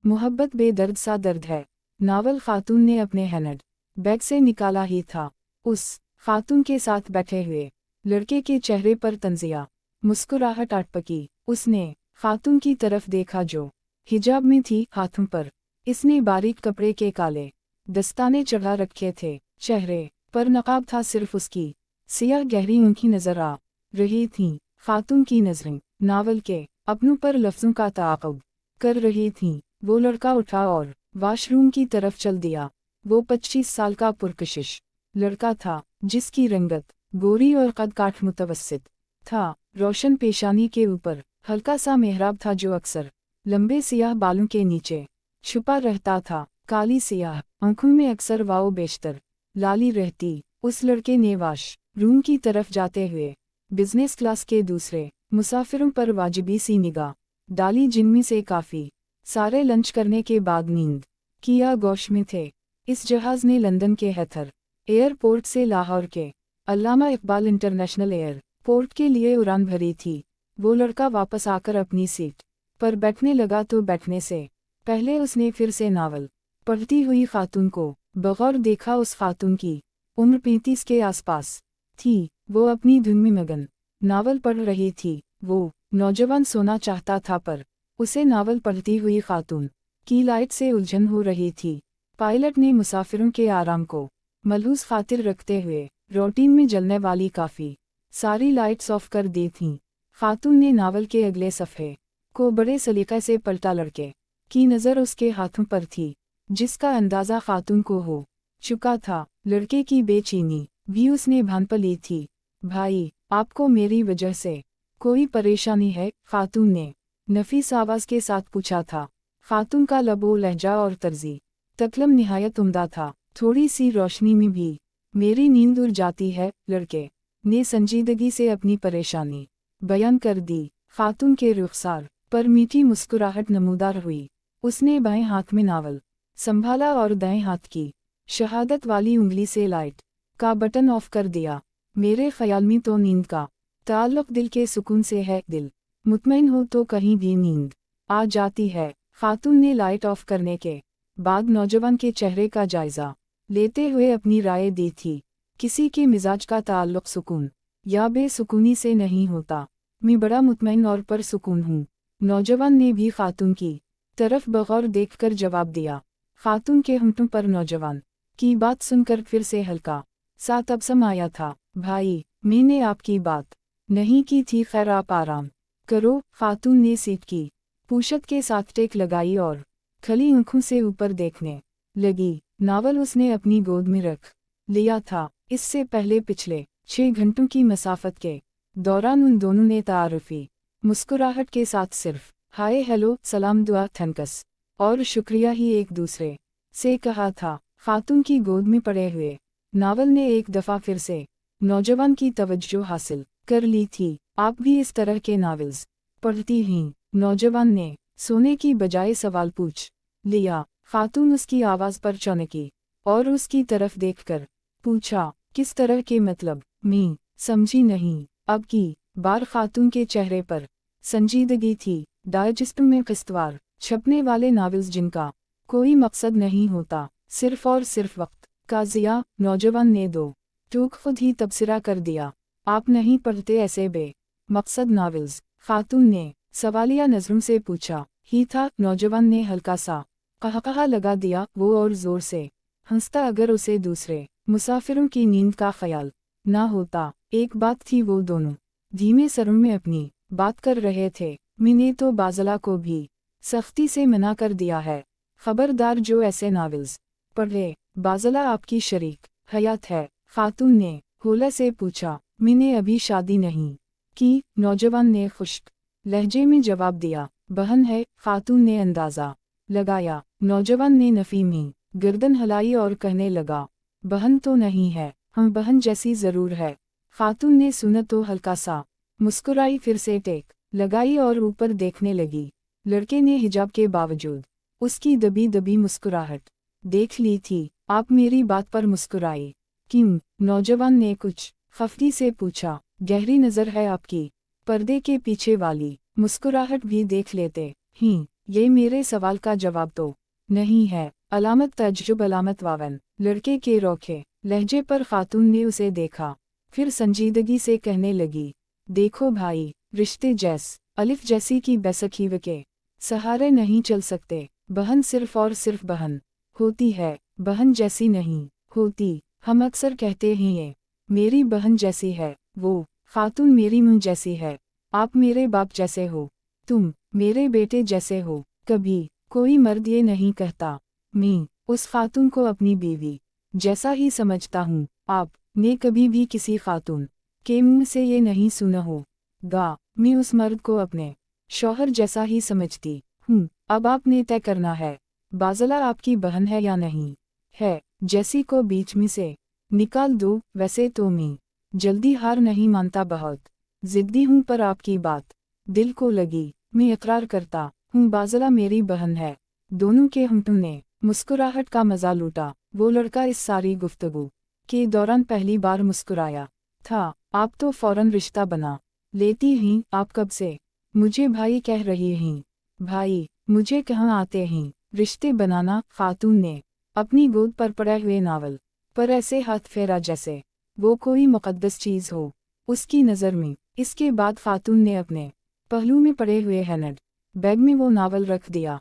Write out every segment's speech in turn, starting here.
मोहब्बत बेदर्द सा दर्द है। नावल खातून ने अपने हैंड बैग से निकाला ही था। उस खातून के साथ बैठे हुए लड़के के चेहरे पर तंजिया मुस्कुराहट अटपकी। उसने खातून की तरफ देखा जो हिजाब में थी। हाथों पर इसने बारीक कपड़े के काले दस्ताने चढ़ा रखे थे। चेहरे पर नकाब था सिर्फ उसकी सियाह गहरी आंखें नजर आ रही थीं। खातून की नजरें नावल के अपनों पर लफ्जों का ताक़ुब कर रही थीं। वो लड़का उठा और वाशरूम की तरफ चल दिया। वो 25 साल का पुरकशिश लड़का था जिसकी रंगत गोरी और कद काठ मुतवस्सित था। रोशन पेशानी के ऊपर हल्का सा मेहराब था जो अक्सर लंबे सियाह बालों के नीचे छुपा रहता था। काली सियाह आंखों में अक्सर वाओ बेशतर लाली रहती। उस लड़के ने वाश रूम की तरफ जाते हुए बिजनेस क्लास के दूसरे मुसाफिरों पर वाजिबी सी निगाह डाली जिनमें से काफ़ी सारे लंच करने के बाद नींद की आगोश में थे। इस जहाज़ ने लंदन के हैथर एयरपोर्ट से लाहौर के अल्लामा इकबाल इंटरनेशनल एयरपोर्ट के लिए उड़ान भरी थी। वो लड़का वापस आकर अपनी सीट पर बैठने लगा तो बैठने से पहले उसने फिर से नावल पढ़ती हुई खातून को बगौर देखा। उस खातून की उम्र 35 के आसपास थी। वो अपनी धुन में मगन नावल पढ़ रही थी। वो नौजवान सोना चाहता था पर उसे नावल पढ़ती हुई खातून की लाइट से उलझन हो रही थी। पायलट ने मुसाफिरों के आराम को मलहूस खातिर रखते हुए रूटीन में जलने वाली काफ़ी सारी लाइट्स ऑफ कर दी थीं। खातून ने नावल के अगले सफ़े को बड़े सलीक़े से पलटा। लड़के की नज़र उसके हाथों पर थी जिसका अंदाज़ा खातून को हो चुका था। लड़के की बेचैनी भी उसने भांप ली थी। भाई, आपको मेरी वजह से कोई परेशानी है? खातून ने नफीस आवाज़ के साथ पूछा था। खातून का लबो लहजा और तर्जी तकलम निहायत उम्दा था। थोड़ी सी रोशनी में भी मेरी नींद उड़ जाती है। लड़के ने संजीदगी से अपनी परेशानी बयान कर दी। खातून के रुखसार पर मीठी मुस्कुराहट नमूदार हुई। उसने बाएं हाथ में नावल संभाला और दाएं हाथ की शहादत वाली उंगली से लाइट का बटन ऑफ कर दिया। मेरे ख्याल में तो नींद का ताल्लुक दिल के सुकून से है। दिल मुतमईन हो तो कहीं भी नींद आ जाती है। खातून ने लाइट ऑफ करने के बाद नौजवान के चेहरे का जायजा लेते हुए अपनी राय दी थी। किसी के मिजाज का ताल्लुक सुकून या बेसुकूनी से नहीं होता। मैं बड़ा मुतमईन और परसुकून हूँ। नौजवान ने भी खातून की तरफ बगौर देखकर जवाब दिया। खातून के होंठों पर नौजवान की बात सुनकर फिर से हल्का सा तबसम आया था। भाई, मैंने आपकी बात नहीं की थी। खैर, आप आराम करो। खातून ने सीट की पूछत के साथ टेक लगाई और खली आंखों से ऊपर देखने लगी। नावल उसने अपनी गोद में रख लिया था। इससे पहले पिछले 6 घंटों की मसाफत के दौरान उन दोनों ने तारुफी मुस्कुराहट के साथ सिर्फ हाय हेलो सलाम दुआ थैंक्स और शुक्रिया ही एक दूसरे से कहा था। खातून की गोद में पड़े हुए नावल ने एक दफ़ा फिर से नौजवान की तवज्जो हासिल कर ली थी। आप भी इस तरह के नावल्स पढ़ती हैं? नौजवान ने सोने की बजाय सवाल पूछ लिया। खातून उसकी आवाज़ पर चौंकी और उसकी तरफ देखकर पूछा, किस तरह के मतलब? मैं समझी नहीं। अब की बार खातून के चेहरे पर संजीदगी थी। डाइजेस्ट में किस्तवार छपने वाले नावल्स जिनका कोई मकसद नहीं होता, सिर्फ और सिर्फ वक्त का ज़िया। नौजवान ने दो टूक खुद ही तबसरा कर दिया। आप नहीं पढ़ते ऐसे बे मकसद नावल्स? खातून ने सवालिया नज़रों से पूछा ही था। नौजवान ने हल्का सा कहकहा लगा दिया। वो और ज़ोर से हंसता। अगर उसे दूसरे मुसाफिरों की नींद का ख्याल ना होता। एक बात थी, वो दोनों धीमे सरों में अपनी बात कर रहे थे। मैंने तो बाज़ला को भी सख्ती से मना कर दिया है, खबरदार जो ऐसे नावल्स पढ़े। बाज़ला आपकी शरीक हयात है? खातून ने होला से पूछा। मैंने अभी शादी नहीं की। नौजवान ने खुश्क लहजे में जवाब दिया। बहन है? खातून ने अंदाज़ा लगाया। नौजवान ने नफ़ी में गर्दन हिलाई और कहने लगा, बहन तो नहीं है, हम बहन जैसी ज़रूर है। खातून ने सुना तो हल्का सा मुस्कुराई, फिर से टेक लगाई और ऊपर देखने लगी। लड़के ने हिजाब के बावजूद उसकी दबी दबी मुस्कुराहट देख ली थी। आप मेरी बात पर मुस्कुराई क्यों? नौजवान ने कुछ खफगी से पूछा। गहरी नज़र है आपकी, पर्दे के पीछे वाली मुस्कुराहट भी देख लेते हैं। ये मेरे सवाल का जवाब तो नहीं है। अलामत तज्जुब अलामत वावन। लड़के के रोखे लहजे पर खातून ने उसे देखा, फिर संजीदगी से कहने लगी, देखो भाई, रिश्ते अलिफ जैसी की बेसखीव के सहारे नहीं चल सकते। बहन सिर्फ और सिर्फ बहन होती है, बहन जैसी नहीं होती। हम अक्सर कहते हैं ये मेरी बहन जैसी है, वो खातून मेरी मुँह जैसी है। आप मेरे बाप जैसे हो, तुम मेरे बेटे जैसे हो। कभी कोई मर्द ये नहीं कहता। मैं उस खातून को अपनी बीवी जैसा ही समझता हूँ। आप ने कभी भी किसी खातून के मुंह से ये नहीं सुना हो गा, मैं उस मर्द को अपने शौहर जैसा ही समझती हूँ। अब आपने तय करना है, बाज़ला आपकी बहन है या नहीं है। जैसी को बीच में से निकाल दो। वैसे तो मैं जल्दी हार नहीं मानता, बहुत जिद्दी हूँ, पर आपकी बात दिल को लगी। मैं इकरार करता हूँ, बाज़ला मेरी बहन है। दोनों के हमतों ने मुस्कुराहट का मज़ा लूटा। वो लड़का इस सारी गुफ्तगू के दौरान पहली बार मुस्कुराया था। आप तो फौरन रिश्ता बना लेती हैं। आप कब से मुझे भाई कह रही हैं? भाई मुझे कहाँ आते हैं रिश्ते बनाना। खातून ने अपनी गोद पर पड़े हुए नावल पर ऐसे हाथ फेरा जैसे वो कोई मुक़द्दस चीज़ हो उसकी नज़र में। इसके बाद खातून ने अपने पहलू में पड़े हुए हैंड बैग में वो नावल रख दिया।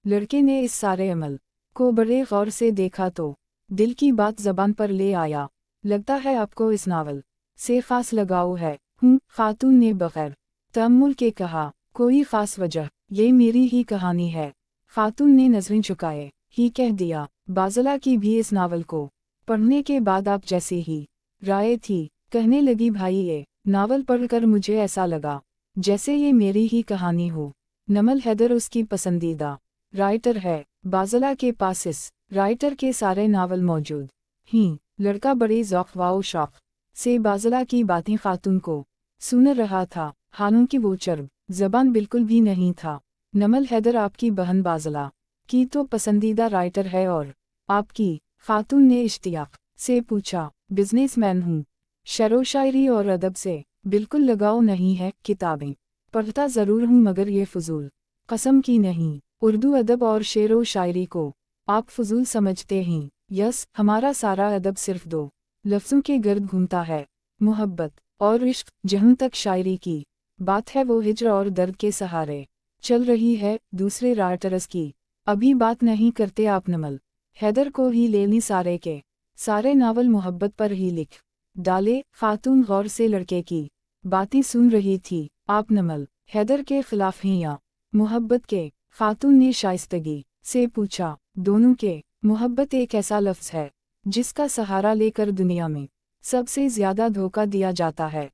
लड़के ने इस सारे अमल को बड़े गौर से देखा तो दिल की बात ज़बान पर ले आया। लगता है आपको इस नावल से ख़ास लगाव है। खातून ने बग़ैर तअम्मुल के कहा, कोई ख़ास वजह, ये मेरी ही कहानी है। खातून ने नज़रें झुकाए ही कह दिया, बाज़ला की भी इस नावल को पढ़ने के बाद आप जैसी ही राय थी। कहने लगी, भाई ये नावल पढ़कर मुझे ऐसा लगा जैसे ये मेरी ही कहानी हो। नमल हैदर उसकी पसंदीदा राइटर है। बाज़ला के पास इस राइटर के सारे नावल मौजूद हैं। लड़का बड़े ज़ौक़ व शौक़ से बाज़ला की बातें खातून को सुन रहा था। हालांकि वो चर्ब ज़बान बिल्कुल भी नहीं था। नमल हैदर आपकी बहन बाज़ला की तो पसंदीदा राइटर है, और आपकी? खातून ने इश्तियाक से पूछा। बिजनेसमैन हूँ, शरो शायरी और अदब से बिल्कुल लगाव नहीं है। किताबें पढ़ता ज़रूर हूँ, मगर ये फजूल कस्म की नहीं। उर्दू अदब और शेर व शायरी को आप फजूल समझते हैं? यस, हमारा सारा अदब सिर्फ दो लफ्ज़ों के गर्द घूमता है, मोहब्बत और इश्क। जहाँ तक शायरी की बात है, वो हिज्र और दर्द के सहारे चल रही है। दूसरे राइटर्स की अभी बात नहीं करते आप। नमल हैदर को ही लेनी सारे के सारे नावल मोहब्बत पर ही लिख डाले। खातून गौर से लड़के की बातें सुन रही थी। आप नमल हैदर के खिलाफ हैं या मोहब्बत के? खातून ने शाइस्तगी से पूछा। दोनों के। मोहब्बत एक ऐसा लफ्ज़ है जिसका सहारा लेकर दुनिया में सबसे ज़्यादा धोखा दिया जाता है।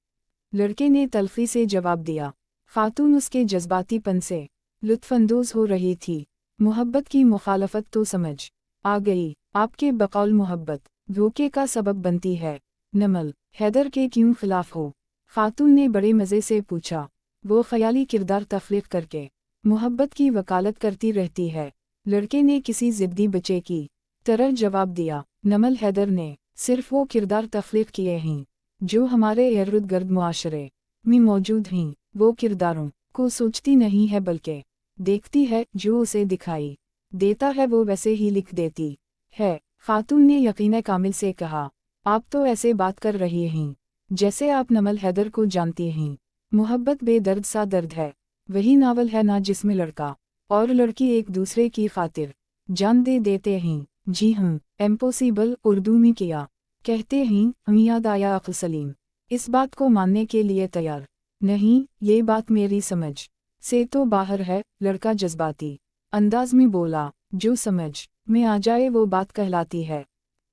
लड़के ने तल्खी से जवाब दिया। खातून उसके जज्बातीपन से लुत्फ़अंदोज़ हो रही थी। मोहब्बत की मुखालफत तो समझ आ गई। आपके बकौल मोहब्बत धोखे का सबब बनती है। नमल हैदर के क्यों खिलाफ हो? खातून ने बड़े मज़े से पूछा। वो ख़याली किरदार तख्लीक़ करके मोहब्बत की वकालत करती रहती है। लड़के ने किसी ज़िद्दी बच्चे की तरह जवाब दिया। नमल हैदर ने सिर्फ वो किरदार तख्लीक़ किए हैं जो हमारे इर्द गिर्द मुआशरे में मौजूद हैं। वो किरदारों को सोचती नहीं है, बल्कि देखती है। जो उसे दिखाई देता है वो वैसे ही लिख देती है। खातून ने यकीन कामिल से कहा। आप तो ऐसे बात कर रही हैं जैसे आप नमल हैदर को जानती हैं। मोहब्बत बेदर्द सा दर्द है। वही नावल है ना जिसमें लड़का और लड़की एक दूसरे की खातिर जान दे देते हैं। जी हाँ, इम्पॉसिबल उर्दू में किया कहते हैं। हम याद आया अक्ल सलीम इस बात को मानने के लिए तैयार नहीं। ये बात मेरी समझ से तो बाहर है। लड़का जज्बाती अंदाज में बोला। जो समझ में आ जाए वो बात कहलाती है,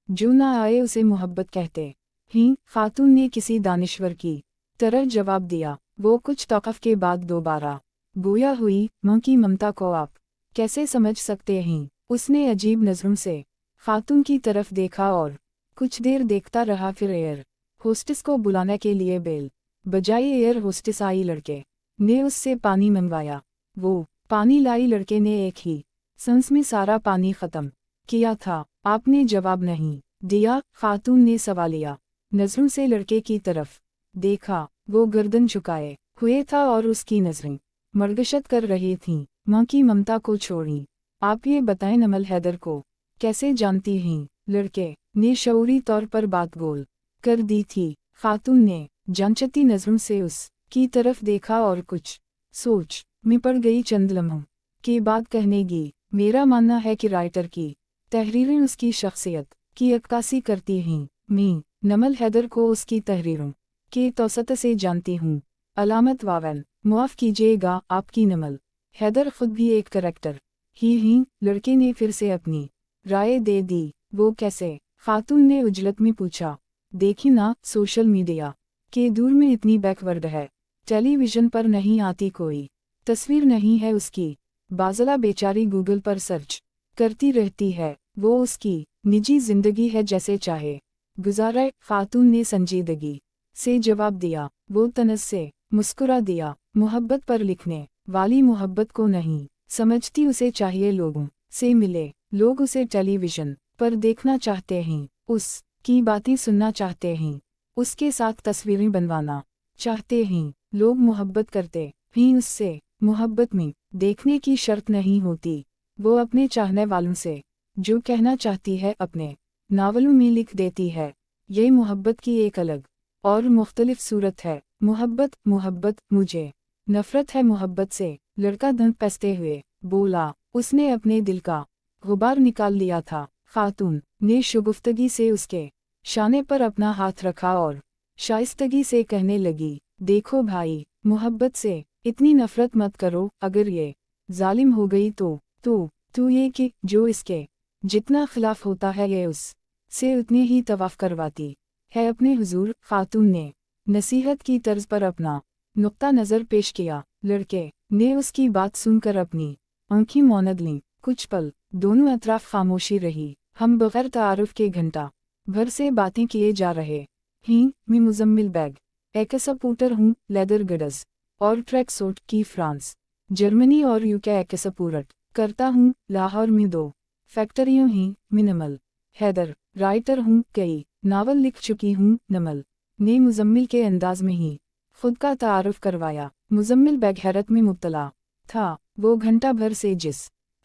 जो ना आए उसे मोहब्बत कहते हैं। खातून ने किसी दानिश्वर की तरह जवाब दिया। वो कुछ तौक़ुफ़ के बाद दोबारा गोया हुई। माँ की ममता को आप कैसे समझ सकते हैं? उसने अजीब नज़रों से खातून की तरफ देखा और कुछ देर देखता रहा। फिर एयर होस्टेस को बुलाने के लिए बेल बजाई। एयर होस्टेस आई। लड़के ने उससे पानी मंगवाया। वो पानी लाई। लड़के ने एक ही सांस में सारा पानी ख़त्म किया था। आपने जवाब नहीं दिया? खातून ने सवालिया नज़रों से लड़के की तरफ देखा। वो गर्दन झुकाए हुए था और उसकी नज़रें मरगशत कर रही थीं। माँ की ममता को छोड़ी। आप ये बताएं नमल हैदर को कैसे जानती हैं? लड़के ने शऊरी तौर पर बात गोल कर दी थी। खातून ने जांचती नज़रों से उस की तरफ देखा और कुछ सोच में पड़ गई। चंद लम्हों के बाद कहनेगी, मेरा मानना है कि राइटर की तहरीरें उसकी शख्सियत की अक्कासी करती हैं। मैं नमल हैदर को उसकी तहरीरों के तौसत से जानती हूँ। अलामत वावन मुआफ़ कीजिएगा आपकी नमल हैदर खुद भी एक करैक्टर ही। लड़के ने फिर से अपनी राय दे दी। वो कैसे? खातून ने उजलत में पूछा। देखी ना, सोशल मीडिया के दूर में इतनी बैकवर्ड है, टेलीविज़न पर नहीं आती, कोई तस्वीर नहीं है उसकी। बाज़ला बेचारी गूगल पर सर्च करती रहती है। वो उसकी निजी जिंदगी है, जैसे चाहे गुजारे। खातून ने संजीदगी से जवाब दिया। वो तनस से मुस्कुरा दिया। मोहब्बत पर लिखने वाली मोहब्बत को नहीं समझती, उसे चाहिए लोगों से मिले। लोग उसे टेलीविज़न पर देखना चाहते हैं, उस की बातें सुनना चाहते हैं, उसके साथ तस्वीरें बनवाना चाहते हैं। लोग मोहब्बत करते हैं उससे। मोहब्बत में देखने की शर्त नहीं होती। वो अपने चाहने वालों से जो कहना चाहती है अपने नावलों में लिख देती है। ये मोहब्बत की एक अलग और मुख्तलिफ सूरत है। मोहब्बत मुझे नफरत है मोहब्बत से। लड़का दंत पैसते हुए बोला। उसने अपने दिल का गुबार निकाल लिया था। खातून ने शुगुफ्तगी से उसके शाने पर अपना हाथ रखा और शाइस्तगी से कहने लगी, देखो भाई, मोहब्बत से इतनी नफरत मत करो। अगर ये जालिम हो गई तो ये कि जो इसके जितना खिलाफ होता है ये उस से उतने ही तवाफ करवाती है अपने हुजूर। खातून ने नसीहत की तर्ज पर अपना नुक्ता नज़र पेश किया। लड़के ने उसकी बात सुनकर अपनी आंखें मौनद लीं। कुछ पल दोनों अतराफ खामोशी रही। हम बगैर तारुफ के घंटा भर से बातें किए जा रहे हैं। मैं मुजम्मिल बैग एक सपोर्टर हूँ, लेदर गडस और ट्रैक सूट की फ्रांस, जर्मनी और यूके एक सपोर्ट करता हूँ। लाहौर में 2 फैक्ट्रियों हैं। मैं नमल हैदर राइटर हूँ, कई नावल लिख चुकी हूँ। नमल ने मुजम्मिल के अंदाज में ही खुद का तारुफ करवाया। मुजम्मिल बैग हैरत में मुब्तला था। वो घंटा भर से जिस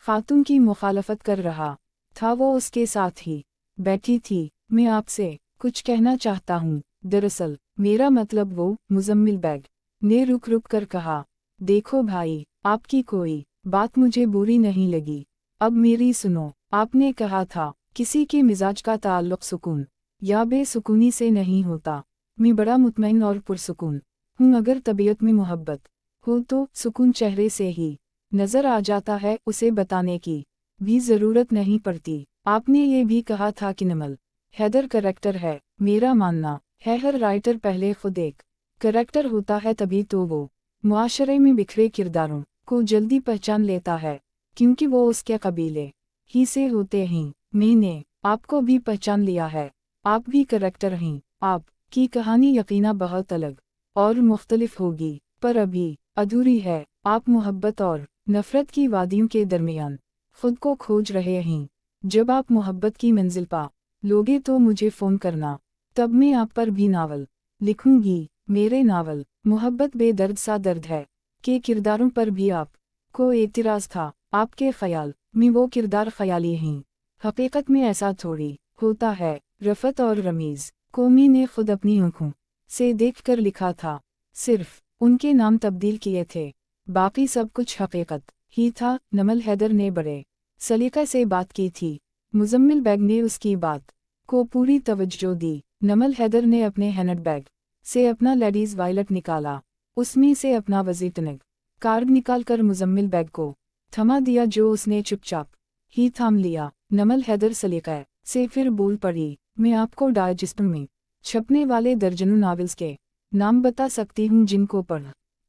खातून की मुखालफत कर रहा था वो उसके साथ ही बैठी थी। मैं आपसे कुछ कहना चाहता हूँ, दरअसल मेरा मतलब वो। मुजम्मिल बैग ने रुक रुक कर कहा, देखो भाई, आपकी कोई बात मुझे बुरी नहीं लगी, अब मेरी सुनो। आपने कहा था किसी के मिजाज का ताल्लुक सुकून या बेसुकूनी से नहीं होता। मैं बड़ा मुतमईन और पुरसुकून हूँ। अगर तबीयत में मोहब्बत हो तो सुकून चेहरे से ही नज़र आ जाता है, उसे बताने की भी ज़रूरत नहीं पड़ती। आपने ये भी कहा था कि नमल हैदर करैक्टर है। मेरा मानना है हर राइटर पहले खुद एक करैक्टर होता है, तभी तो वो मुआशरे में बिखरे किरदारों को जल्दी पहचान लेता है, क्योंकि वो उसके कबीले ही से होते हैं। मैंने आपको भी पहचान लिया है, आप भी करैक्टर हैं। आप की कहानी यकीना बहुत अलग और मुख्तलिफ होगी, पर अभी अधूरी है। आप मोहब्बत और नफरत की वादियों के दरमियान खुद को खोज रहे हैं। जब आप मोहब्बत की मंजिल पा लोगे तो मुझे फ़ोन करना, तब मैं आप पर भी नावल लिखूंगी। मेरे नावल मोहब्बत बेदर्द सा दर्द है के किरदारों पर भी आप को एतराज़ था। आपके ख्याल में वो किरदार ख्याली हैं, हकीकत में ऐसा थोड़ी होता है। रफ़त और रमीज़ को ने खुद अपनी आँखों से देखकर लिखा था, सिर्फ उनके नाम तब्दील किए थे, बाकी सब कुछ हकीकत ही था। नमल हैदर ने बड़े सलीक़े से बात की थी। मुजम्मिल बैग ने उसकी बात को पूरी तवज्जो दी। नमल हैदर ने अपने हैंड बैग से अपना लेडीज़ वायलेट निकाला, उसमें से अपना विजिटिंग कार्ड निकालकर मुजम्मिल बैग को थमा दिया, जो उसने चुपचाप ही थाम लिया। नमल हैदर सलीक़े से फिर बोल पड़ी, मैं आपको डाइजेस्ट में छपने वाले दर्जनों नावल्स के नाम बता सकती हूँ, जिनको पढ़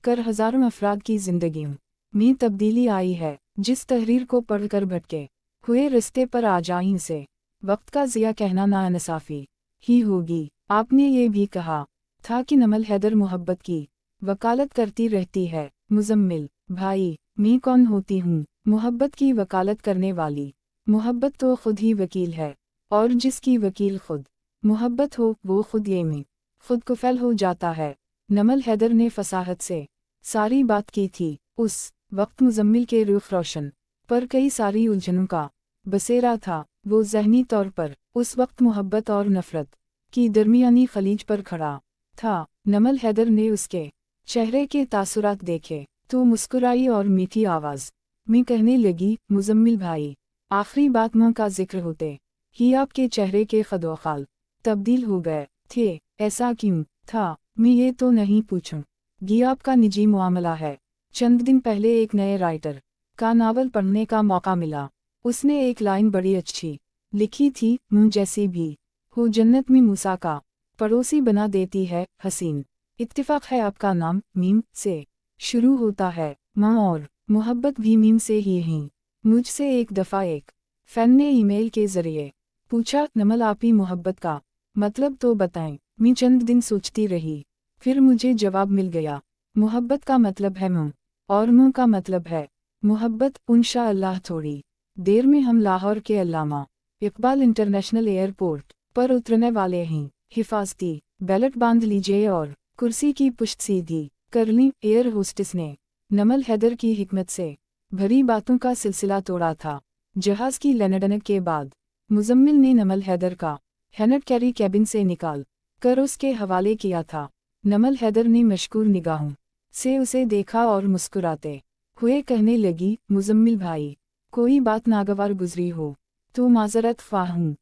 कर हज़ारों अफराद की जिंदगियों में तब्दीली आई है। जिस तहरीर को पढ़कर भटके हुए रिश्ते पर आ जाएं से वक्त का ज़िया कहना नाइंसाफ़ी ही होगी। आपने ये भी कहा था कि नमल हैदर मोहब्बत की वकालत करती रहती है। मुजम्मिल भाई, मैं कौन होती हूँ मोहब्बत की वकालत करने वाली? मोहब्बत तो खुद ही वकील है, और जिसकी वकील खुद मोहब्बत हो वो खुद ये में खुद कुफल हो जाता है। नमल हैदर ने फसाहत से सारी बात की थी। उस वक्त मुजम्मिल के रुख रोशन पर कई सारी उलझनों का बसेरा था। वो ज़हनी तौर पर उस वक्त मोहब्बत और नफ़रत की दरमियानी खलीज पर खड़ा था। नमल हैदर ने उसके चेहरे के तासुरात देखे तो मुस्कुराई और मीठी आवाज़ में कहने लगी, मुजम्मिल भाई, आखिरी बात माँ का जिक्र होते ही आपके चेहरे के खदोखाल तब्दील हो गए थे। ऐसा क्यों था? मैं ये तो नहीं पूछूं। ये आपका निजी मामला है। चंद दिन पहले एक नए राइटर का नावल पढ़ने का मौका मिला। उसने एक लाइन बड़ी अच्छी लिखी थी, मुँह जैसी भी हो जन्नत में मूसा का पड़ोसी बना देती है हसीन। इत्तिफाक है आपका नाम मीम से शुरू होता है, माँ और मोहब्बत भी मीम से ही हैं। मुझसे एक दफ़ा एक फ़ैन ने ईमेल के ज़रिए पूछा, नमल आप ही मोहब्बत का मतलब तो बताएं। मैं चंद दिन सोचती रही, फिर मुझे जवाब मिल गया। मोहब्बत का मतलब है मुँह और मुँह का मतलब है मोहब्बत। इंशाअल्लाह थोड़ी देर में हम लाहौर के अल्लामा इकबाल इंटरनेशनल एयरपोर्ट पर उतरने वाले हैं। हिफाजती बेल्ट बांध लीजिए और कुर्सी की पुश्त सीधी कर ली। एयर होस्टेस ने नमल हैदर की हिकमत से भरी बातों का सिलसिला तोड़ा था। जहाज़ की लैंडिंग के बाद मुजम्मिल ने नमल हैदर का हैंड कैरी कैबिन से निकाल कर उसके हवाले किया था। नमल हैदर ने मशकूर निगाहों से उसे देखा और मुस्कुराते हुए कहने लगी, मुजम्मिल भाई, कोई बात नागवार गुजरी हो तो माजरत ख्वाह हूँ।